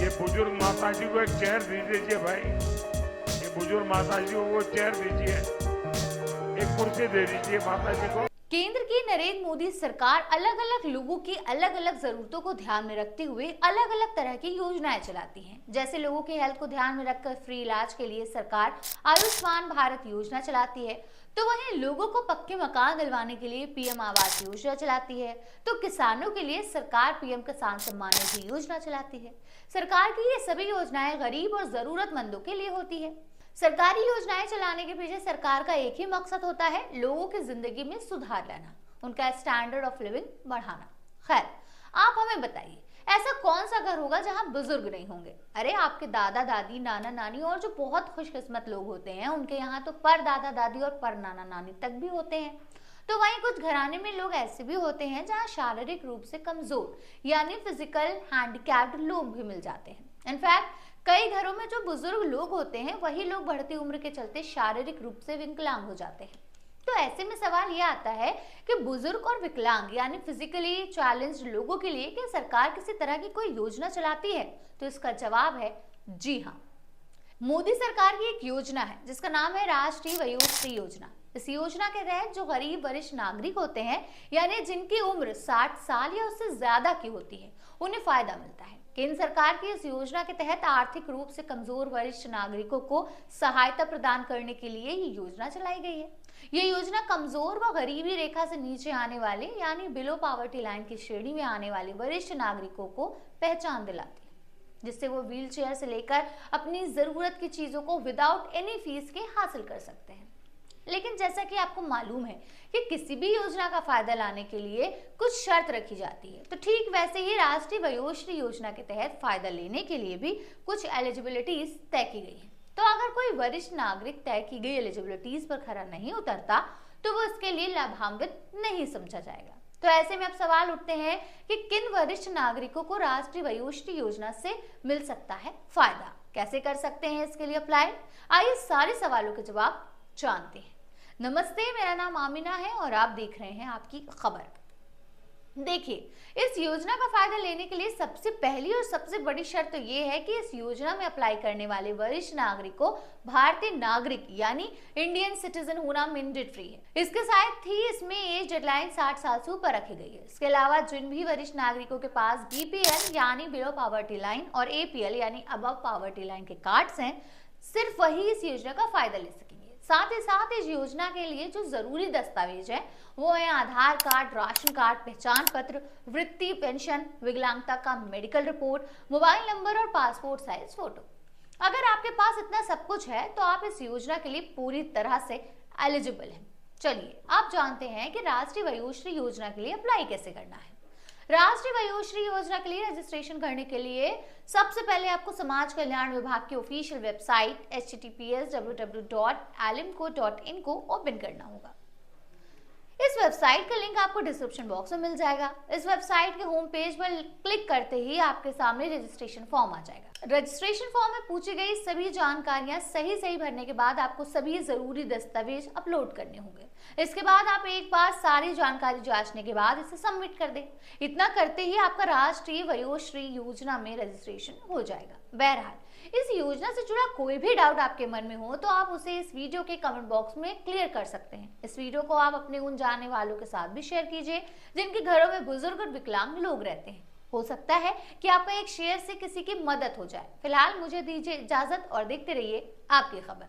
ये बुजुर्ग माता जी को एक चेयर दे दीजिए भाई, ये बुजुर्ग माता जी को वो चेयर दीजिए, एक कुर्सी दे दीजिए माता जी को। केंद्र की नरेंद्र मोदी सरकार अलग अलग लोगों की अलग अलग जरूरतों को ध्यान में रखते हुए अलग अलग तरह की योजनाएं चलाती है। जैसे लोगों की हेल्थ को ध्यान में रखकर फ्री इलाज के लिए सरकार आयुष्मान भारत योजना चलाती है, तो वहीं लोगों को पक्के मकान दिलवाने के लिए पीएम आवास योजना चलाती है, तो किसानों के लिए सरकार पीएम किसान सम्मान निधि योजना चलाती है। सरकार की ये सभी योजनाएं गरीब और जरूरतमंदों के लिए होती है। सरकारी योजनाएं चलाने के पीछे सरकार का एक ही मकसद होता है, लोगों की जिंदगी में सुधार लाना, उनका स्टैंडर्ड ऑफ लिविंग बढ़ाना। खैर, आप हमें बताइए, ऐसा कौन सा घर होगा जहां बुजुर्ग नहीं होंगे? अरे आपके दादा दादी, नाना नानी और जो बहुत खुशकिस्मत लोग होते हैं, उनके यहाँ तो पर दादा दादी और पर नाना नानी तक भी होते हैं। तो वहीं कुछ घराने में लोग ऐसे भी होते हैं जहाँ शारीरिक रूप से कमजोर यानी फिजिकल हैंडीकैप्ड लोग भी मिल जाते हैं। इनफैक्ट कई घरों में जो बुजुर्ग लोग होते हैं वही लोग बढ़ती उम्र के चलते शारीरिक रूप से विकलांग हो जाते हैं। तो ऐसे में सवाल यह आता है कि बुजुर्ग और विकलांग यानी फिजिकली चैलेंज्ड लोगों के लिए क्या सरकार किसी तरह की कोई योजना चलाती है? तो इसका जवाब है जी हाँ। मोदी सरकार की एक योजना है जिसका नाम है राष्ट्रीय वयोश्री योजना। इस योजना के तहत जो गरीब वरिष्ठ नागरिक होते हैं यानी जिनकी उम्र 60 साल या उससे ज्यादा की होती है, उन्हें फायदा मिलता है। केंद्र सरकार की इस योजना के तहत आर्थिक रूप से कमजोर वरिष्ठ नागरिकों को सहायता प्रदान करने के लिए ये योजना चलाई गई है। ये योजना कमजोर व गरीबी रेखा से नीचे आने वाले यानी बिलो पॉवर्टी लाइन की श्रेणी में आने वाले वरिष्ठ नागरिकों को पहचान दिलाती है, जिससे वो व्हील चेयर से लेकर अपनी जरूरत की चीजों को विदाउट एनी फीस के हासिल कर सकते हैं। लेकिन जैसा कि आपको मालूम है कि किसी भी योजना का फायदा लाने के लिए कुछ शर्त रखी जाती है, तो ठीक वैसे ही राष्ट्रीय वयोश्री योजना के तहत फायदा लेने के लिए भी कुछ एलिजिबिलिटीज तय की गई है। तो अगर कोई वरिष्ठ नागरिक तय की गई एलिजिबिलिटीज पर खरा नहीं उतरता तो वो इसके लिए लाभान्वित नहीं समझा जाएगा। तो ऐसे में अब सवाल उठते हैं कि किन वरिष्ठ नागरिकों को राष्ट्रीय वयोश्री योजना से मिल सकता है फायदा, कैसे कर सकते हैं इसके लिए अप्लाई? आइए सारे सवालों के जवाब जानते हैं। नमस्ते, मेरा नाम आमिना है और आप देख रहे हैं आपकी खबर। देखिए, इस योजना का फायदा लेने के लिए सबसे पहली और सबसे बड़ी शर्त तो ये है कि इस योजना में अप्लाई करने वाले वरिष्ठ नागरिक को भारतीय नागरिक यानी इंडियन सिटीजन होना मैंडेटरी है। इसके साथ ही इसमें एज डेडलाइन 60 साल से ऊपर रखी गई है। इसके अलावा जिन भी वरिष्ठ नागरिकों के पास बीपीएल यानी बिलो पॉवर्टी लाइन और एपीएल यानी अबव पॉवर्टी लाइन के कार्ड्स हैं, सिर्फ वही इस योजना का फायदा ले सकेंगे। साथ ही साथ इस योजना के लिए जो जरूरी दस्तावेज है वो है आधार कार्ड, राशन कार्ड, पहचान पत्र, वृत्ति पेंशन, विकलांगता का मेडिकल रिपोर्ट, मोबाइल नंबर और पासपोर्ट साइज फोटो। अगर आपके पास इतना सब कुछ है तो आप इस योजना के लिए पूरी तरह से एलिजिबल हैं। चलिए आप जानते हैं कि राष्ट्रीय वयोश्री योजना के लिए अप्लाई कैसे करना है। राष्ट्रीय वयोश्री योजना के लिए रजिस्ट्रेशन करने के लिए सबसे पहले आपको समाज कल्याण विभाग की ऑफिशियल वेबसाइट https://www.alimco.in को ओपन करना होगा। इस वेबसाइट का लिंक आपको डिस्क्रिप्शन बॉक्स में मिल जाएगा। इस वेबसाइट के होम पेज पर क्लिक करते ही आपके सामने रजिस्ट्रेशन फॉर्म आ जाएगा। रजिस्ट्रेशन फॉर्म में पूछी गई सभी जानकारियां सही भरने के बाद आपको सभी जरूरी दस्तावेज अपलोड करने होंगे। इसके बाद आप एक बार सारी जानकारी जांचने के बाद इसे सबमिट कर दें। इतना करते ही आपका राष्ट्रीय वयोश्री योजना में रजिस्ट्रेशन हो जाएगा। बहरहाल, इस योजना से जुड़ा कोई भी डाउट आपके मन में हो तो आप उसे इस वीडियो के कमेंट बॉक्स में क्लियर कर सकते हैं। इस वीडियो को आप अपने उन जानने वालों के साथ भी शेयर कीजिए जिनके घरों में बुजुर्ग और विकलांग लोग रहते हैं। हो सकता है कि आपका एक शेयर से किसी की मदद हो जाए। फिलहाल मुझे दीजिए इजाजत और देखते रहिए आपकी खबर।